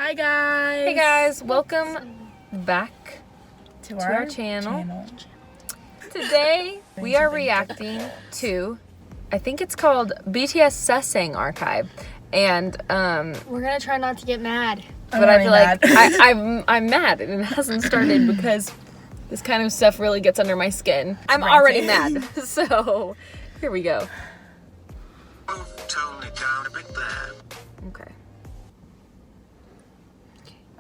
Hi guys! Hey guys, welcome back to our channel. Today we are reacting to, I think it's called BTS Sasaeng Archive, and we're gonna try not to get mad. But I feel like I'm mad and it hasn't started because this kind of stuff really gets under my skin. I'm already mad, so here we go. Tone it down a bit there. Okay.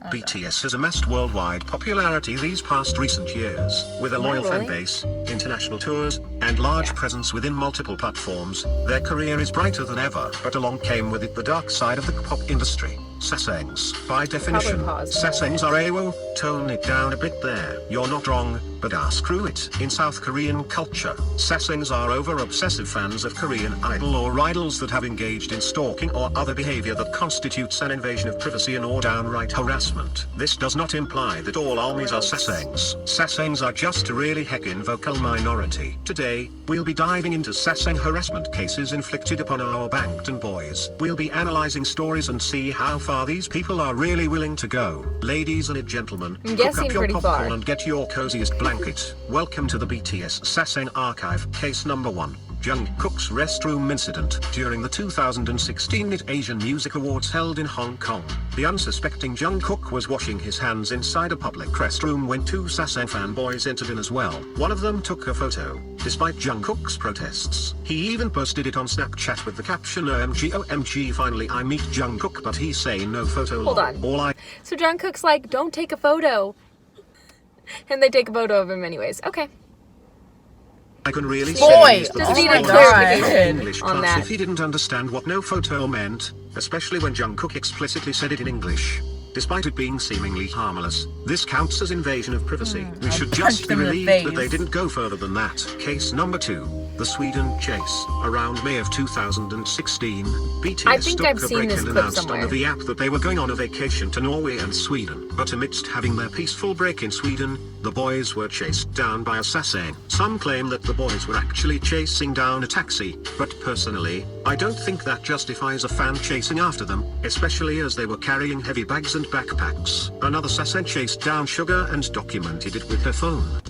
BTS has amassed worldwide popularity these past recent years, with a loyal fan base, international tours, and large presence within multiple platforms. Their career is brighter than ever, but along came with it the dark side of the pop industry. Sasaengs. By definition, Sasaengs are AWO, tone it down a bit there. You're not wrong, but screw it. In South Korean culture, Sasaengs are over-obsessive fans of Korean idol or idols that have engaged in stalking or other behavior that constitutes an invasion of privacy and or downright harassment. This does not imply that all armies are Sasaengs. Sasaengs are just a really heckin' vocal minority. Today, we'll be diving into Sasaeng harassment cases inflicted upon our Bangtan boys. We'll be analyzing stories and see how far these people are really willing to go. Ladies and gentlemen, cook up your popcorn and get your coziest blanket. Welcome to the BTS Sasaeng Archive, case number 1. Jungkook's restroom incident. During the 2016 NIT Asian Music Awards held in Hong Kong, the unsuspecting Jungkook was washing his hands inside a public restroom when two Sasaeng fanboys entered in as well. One of them took a photo. Despite Jungkook's protests, he even posted it on Snapchat with the caption OMG finally I meet Jungkook, but he say no photo. Hold on. So Jungkook's like, don't take a photo. And they take a photo of him anyways. Okay. I can really just need a clarification English on class that. if he didn't understand what no photo meant, especially when Jungkook explicitly said it in English. Despite it being seemingly harmless, this counts as invasion of privacy. We should just be relieved that they didn't go further than that. Case number 2. The Sweden chase. Around May of 2016, BTS took a break and announced on the app that they were going on a vacation to Norway and Sweden. But amidst having their peaceful break in Sweden, the boys were chased down by a Sasaeng. Some claim that the boys were actually chasing down a taxi, but personally, I don't think that justifies a fan chasing after them, especially as they were carrying heavy bags and backpacks. Another Sasaeng chased down Sugar and documented it with her phone.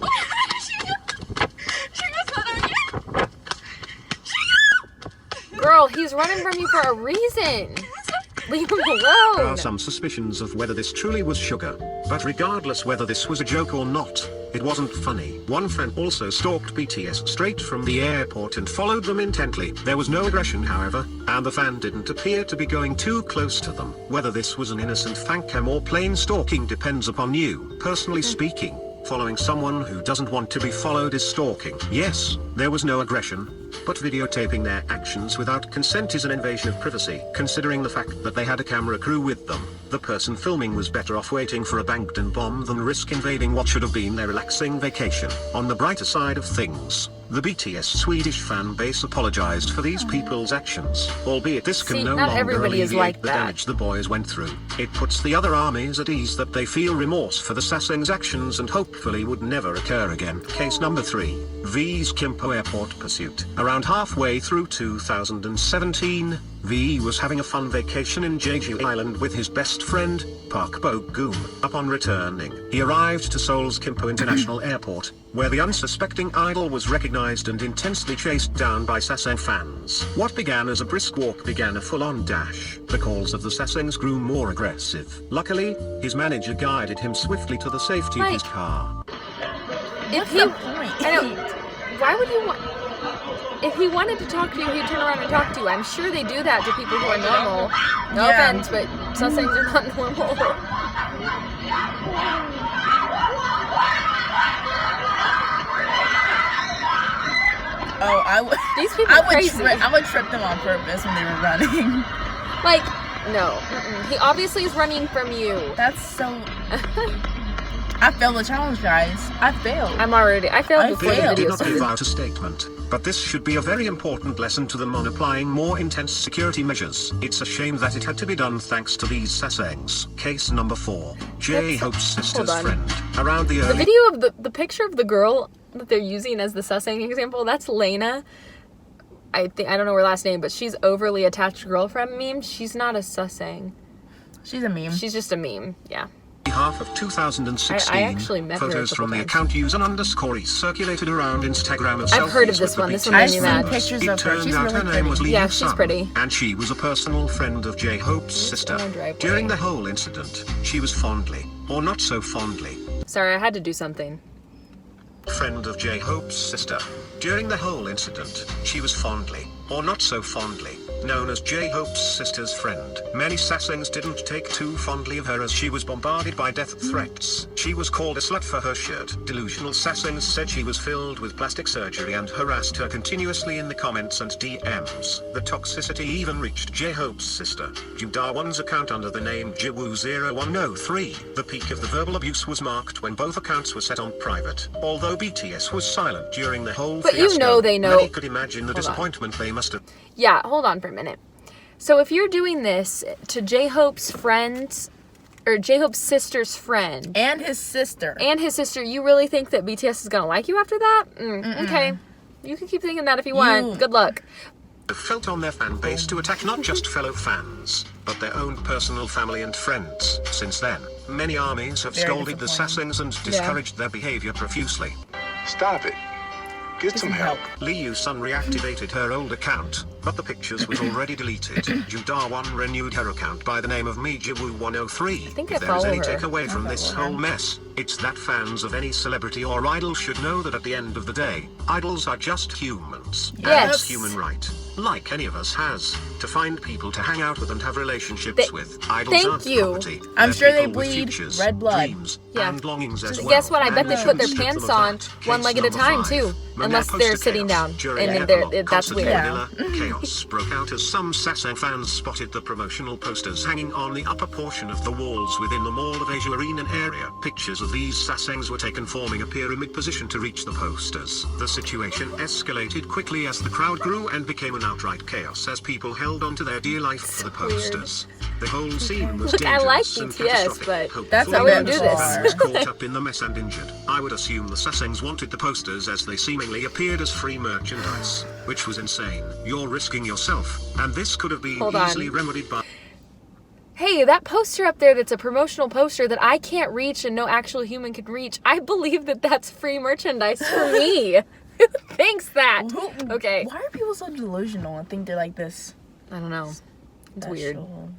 Girl, he's running from you for a reason. Leave him alone. There are some suspicions of whether this truly was Sugar, but regardless whether this was a joke or not, it wasn't funny. One fan also stalked BTS straight from the airport and followed them intently. There was no aggression, however, and the fan didn't appear to be going too close to them. Whether this was an innocent fan cam or plain stalking depends upon you. Personally speaking, following someone who doesn't want to be followed is stalking. Yes, there was no aggression, but videotaping their actions without consent is an invasion of privacy. Considering the fact that they had a camera crew with them, the person filming was better off waiting for a Bangtan bomb than risk invading what should have been their relaxing vacation. On the brighter side of things, the BTS Swedish fan base apologized for these people's actions, albeit this can no longer alleviate the damage the boys went through. It puts the other armies at ease that they feel remorse for the Sasaeng's actions and hopefully would never occur again. Case number 3. V's Kimpo Airport pursuit. Around halfway through 2017, V was having a fun vacation in Jeju Island with his best friend, Park Bo-gum. Upon returning, he arrived to Seoul's Kimpo International Airport, where the unsuspecting idol was recognized and intensely chased down by Sasaeng fans. What began as a brisk walk began a full-on dash. The calls of the Sasaengs grew more aggressive. Luckily, his manager guided him swiftly to the safety of his car. Why would you want... If he wanted to talk to you, he'd turn around and talk to you. I'm sure they do that to people who are normal. No offense, but Sasaengs are not normal. These people are crazy. I would trip them on purpose when they were running. Like, no. He obviously is running from you. That's so... I failed the challenge, guys. I failed. I failed before the video did not started. give out a statement, but this should be a very important lesson to them on applying more intense security measures. It's a shame that it had to be done thanks to these Sasaengs. Case number 4. J-Hope's sister's friend. Around the early... The video of the picture of the girl that they're using as the Sasaeng example, that's Lena. I don't know her last name, but she's overly attached girlfriend meme. She's not a Sasaeng. She's a meme. She's just a meme. Yeah. Half of 2016, I actually met her a photos couple from the times. account user_Reese circulated around Instagram of I've heard of selfies this with the one. This BTS one I've made me seen mad. pictures It of her. turned She's out really her name pretty. was Lee Yeah, Yu-sun, she's pretty. and she was a personal friend of J-Hope's sister. in our driveway. During the whole incident, she was fondly, or not so fondly, Sorry, I had to do something. friend of J-Hope's sister. During the whole incident, she was fondly, or not so fondly, known as J-Hope's sister's friend. Many Sasaengs didn't take too fondly of her as she was bombarded by death threats. She was called a slut for her shirt. Delusional Sasaengs said she was filled with plastic surgery and harassed her continuously in the comments and DMs. The toxicity even reached J-Hope's sister, Ju Dawan's account under the name Jiwoo0103. The peak of the verbal abuse was marked when both accounts were set on private. Although BTS was silent during the whole But fiasco, you know they know. many could imagine the Hold on. disappointment they must have. Yeah, hold on for a minute. So if you're doing this to J-Hope's friends, or J-Hope's sister's friend, And his sister. and his sister, you really think that BTS is gonna like you after that? Okay. You can keep thinking that if you want. You- Good luck. Felt on their fan base to attack not just fellow fans, but their own personal family and friends. Since then, many armies have Very scolded the disappointing. Sasaengs and discouraged their behavior profusely. Stop it. Get some help. Lee Yu-sun reactivated her old account, but the pictures was already deleted. Ju Dawan renewed her account by the name of Mijiwoo103. think If I there is follow any her. takeaway from this whole mess, it's that fans of any celebrity or idol should know that at the end of the day, idols are just humans. And Yes. it's human right, like any of us has, to find people to hang out with and have relationships with. Idols thank aren't you. property. I'm They're sure they people with bleed futures, red blood. dreams, Yeah. and longings as So well. guess what? I bet And they we put their shouldn't strip pants them of on that. one Case leg at a number time, 5. too. When Unless their they're poster sitting chaos down. during And the they're- epilogue that's concert weird. Yeah. vanilla, chaos broke out as some Sasaeng fans spotted the promotional posters hanging on the upper portion of the walls within the Mall of Asia Arena area. Pictures of these Sasaengs were taken forming a pyramid position to reach the posters. The situation escalated quickly as the crowd grew and became an outright chaos as people held onto their dear life for the posters. The whole scene was Look, I dangerous like and BTS, catastrophic. but Hopeful that's a I wouldn't bit do this. bizarre. was caught up in the mess and injured. I would assume the Sasaengs wanted the posters as they seemingly appeared as free merchandise, which was insane. You're risking yourself, and this could have been Hold on. easily remedied by. Hey, that poster up there that's a promotional poster that I can't reach and no actual human can reach, I believe that that's free merchandise for me. Who thinks that? Who- Okay. Why are people so delusional and think they're like this? I don't know. It's weird. Special?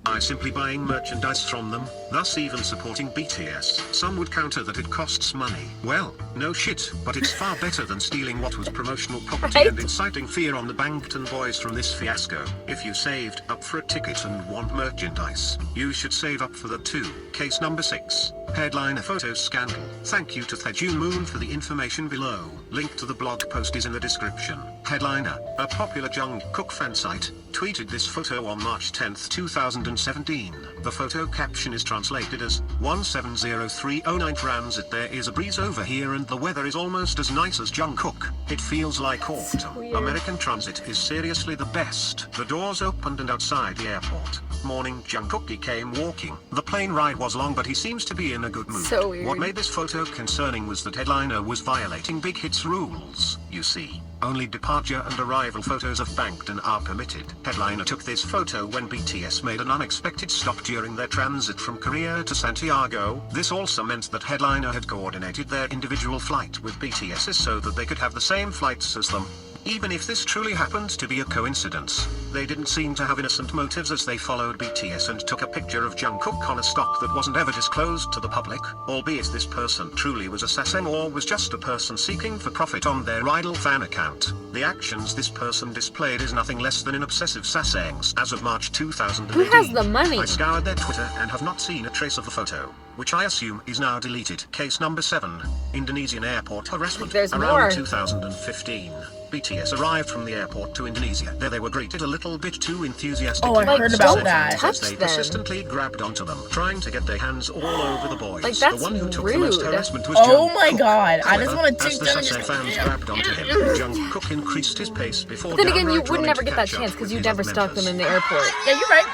By simply buying merchandise from them, thus even supporting BTS. Some would counter that it costs money. Well, no shit, but it's far better than stealing what was promotional property Right? and inciting fear on the Bangtan boys from this fiasco. If you saved up for a ticket and want merchandise, you should save up for that too. Case number 6. Headliner photo scandal. Thank you to Taejun Moon for the information below. Link to the blog post is in the description. Headliner, a popular Jungkook fan site, tweeted this photo on March 10th, 2017. The photo caption is translated as 170309 transit. There is a breeze over here and the weather is almost as nice as Jungkook. It feels like autumn. weird. American transit is seriously the best. The doors opened and outside the airport. Morning Jungkook came walking. The plane ride was long but he seems to be in a good mood. So weird. What made this photo concerning was that Headliner was violating Big Hit's rules, you see. Only departure and arrival photos of Bangtan are permitted. Headliner took this photo when BTS made an unexpected stop during their transit from Korea to Santiago. This also meant that Headliner had coordinated their individual flight with BTS so that they could have the same flights as them. Even if this truly happened to be a coincidence, they didn't seem to have innocent motives as they followed BTS and took a picture of Jungkook on a stop that wasn't ever disclosed to the public, albeit this person truly was a Sasaeng or was just a person seeking for profit on their idol fan account. The actions this person displayed is nothing less than an obsessive Sasaengs. As of March 2018, Who has the money? I scoured their Twitter and have not seen a trace of the photo, which I assume is now deleted. Case number 7. Indonesian airport harassment. There's Around more. 2015. BTS arrived from the airport to Indonesia. There they were greeted a little bit too enthusiastically. Oh, I heard about that. Touch As they them. persistently grabbed onto them, trying to get their hands all over the boys. Like, that's the one who took the most rude. harassment was Oh Jungkook. my God, I just However, wanna take as the them and Sasaeng just- fans grabbed onto him, Jungkook increased his pace before But then again, you downright would running never to get that catch up chance because with you his never other stalk them members. in the airport. Yeah, you're right.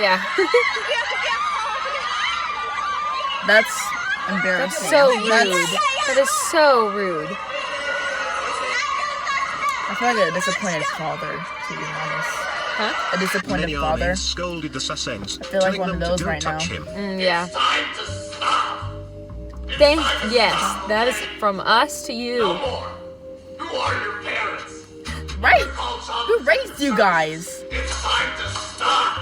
Yeah. That's embarrassing. So rude. That is so rude. I feel like a disappointed father, to be honest. Huh? A disappointed Many father. armies scolded the Sasaengs, I feel like telling one them of those to don't right touch now. him. Yeah. Time to stop. Yes, that is from us to No you. more. Who are your parents? Right. Call Tom Who raised you guys? It's time to stop.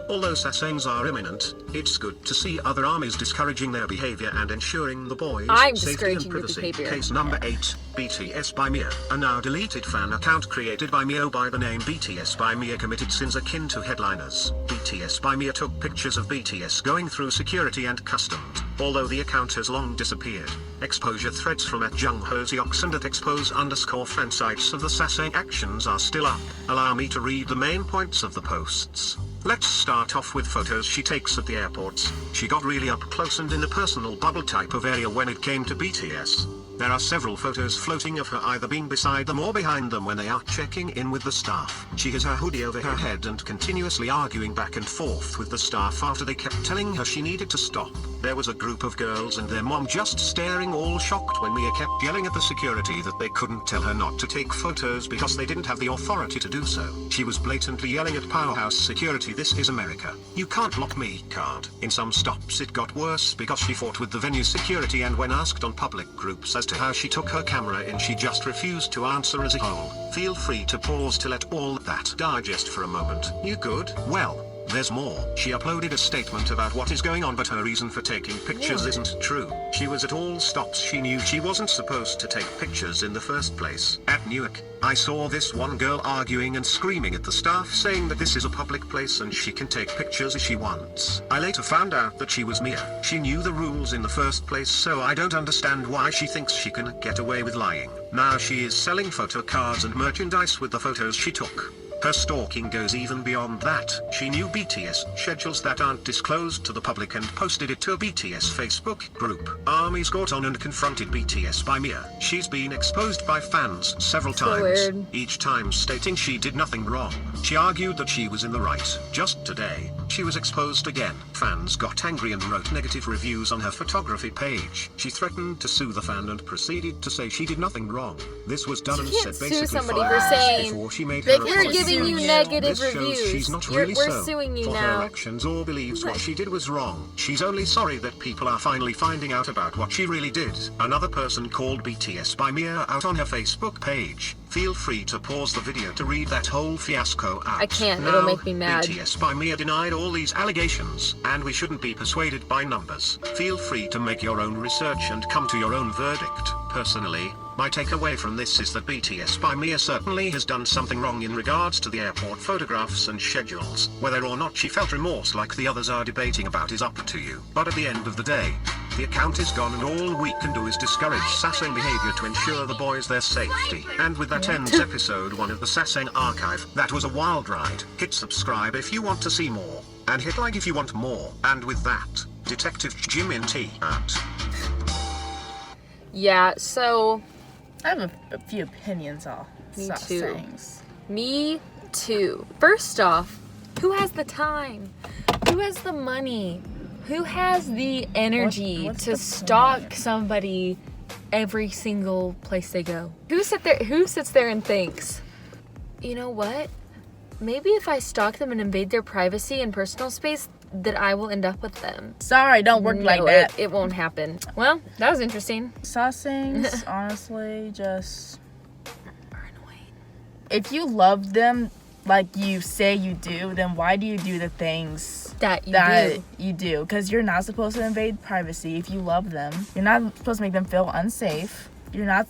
Although Sasaengs are imminent, it's good to see other armies discouraging their behavior and ensuring the boys' I'm safety and discouraging your privacy. behavior. Case number 8, BTS by Mia. A now deleted fan account created by Mia by the name BTS by Mia committed sins akin to headliners. BTS by Mia took pictures of BTS going through security and customs, although the account has long disappeared. Exposure threads from @JungHoseox and @expose_fan sites of the Sasaeng actions are still up. Allow me to read the main points of the posts. Let's start off with photos she takes at the airports. She got really up close and in a personal bubble type of area when it came to BTS. There are several photos floating of her either being beside them or behind them when they are checking in with the staff. She has her hoodie over her head and continuously arguing back and forth with the staff after they kept telling her she needed to stop. There was a group of girls and their mom just staring all shocked when Mia kept yelling at the security that they couldn't tell her not to take photos because they didn't have the authority to do so. She was blatantly yelling at Powerhouse security, "This is America. You can't lock me" card. In some stops it got worse because she fought with the venue security, and when asked on public groups as to how she took her camera in, she just refused to answer as a whole. Feel free to pause to let all that digest for a moment. You good? Well, there's more. She uploaded a statement about what is going on, but her reason for taking pictures isn't true. She was at all stops she knew she wasn't supposed to take pictures in the first place. At Newark, I saw this one girl arguing and screaming at the staff saying that this is a public place and she can take pictures as she wants. I later found out that she was Mia. She knew the rules in the first place, so I don't understand why she thinks she can get away with lying. Now she is selling photo cards and merchandise with the photos she took. Her stalking goes even beyond that. She knew BTS schedules that aren't disclosed to the public and posted it to a BTS Facebook group. Armies got on and confronted BTS by Mia. She's been exposed by fans several times, weird. each time stating she did nothing wrong. She argued that she was in the right. Just today, she was exposed again. Fans got angry and wrote negative reviews on her photography page. She threatened to sue the fan and proceeded to say she did nothing wrong. This was done and can't said sue basically somebody 5 for hours saying before she made they her can't We're apology. giving you you. negative This shows reviews. she's not really We're so suing you for now. her actions or believes what she did was wrong. She's only sorry that people are finally finding out about what she really did. Another person called BTS by Mia out on her Facebook page. Feel free to pause the video to read that whole fiasco out. I can't, Now, it'll make me mad. BTS by Mia denied all these allegations, and we shouldn't be persuaded by numbers. Feel free to make your own research and come to your own verdict. Personally, my takeaway from this is that BTS by Mia certainly has done something wrong in regards to the airport photographs and schedules. Whether or not she felt remorse like the others are debating about is up to you. But at the end of the day, the account is gone and all we can do is discourage Sasaeng behavior to ensure the boys their safety. And with that ends episode 1 of the Sasaeng archive. That was a wild ride. Hit subscribe if you want to see more. And hit like if you want more. And with that, Detective Jim in T out. Yeah, so I have a few opinions on Me Sasaengs. me too. First off, who has the time? Who has the money? Who has the energy What's to the stalk point? somebody every single place they go? Who sits there and thinks, you know what? Maybe if I stalk them and invade their privacy and personal space, that I will end up with them. Sorry, don't work like No, that. It won't happen. Well, that was interesting. Sasaengs, honestly, just Are annoying. if you love them like you say you do, then why do you do the things That you that do. you do? Because you're not supposed to invade privacy if you love them. You're not supposed to make them feel unsafe. You're not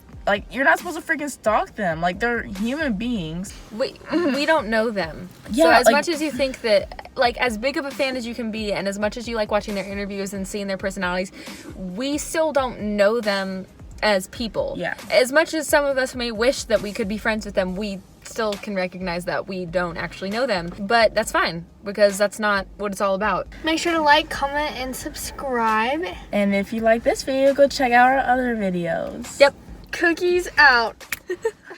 supposed to freaking stalk them. Like, they're human beings. We don't know them. So Yeah, as like- much as you think that, like, as big of a fan as you can be, and as much as you like watching their interviews and seeing their personalities, we still don't know them as people. Yeah. As much as some of us may wish that we could be friends with them, we still can recognize that we don't actually know them. But that's fine, because that's not what it's all about. Make sure to like, comment, and subscribe. And if you like this video, go check out our other videos. Yep. Cookies out.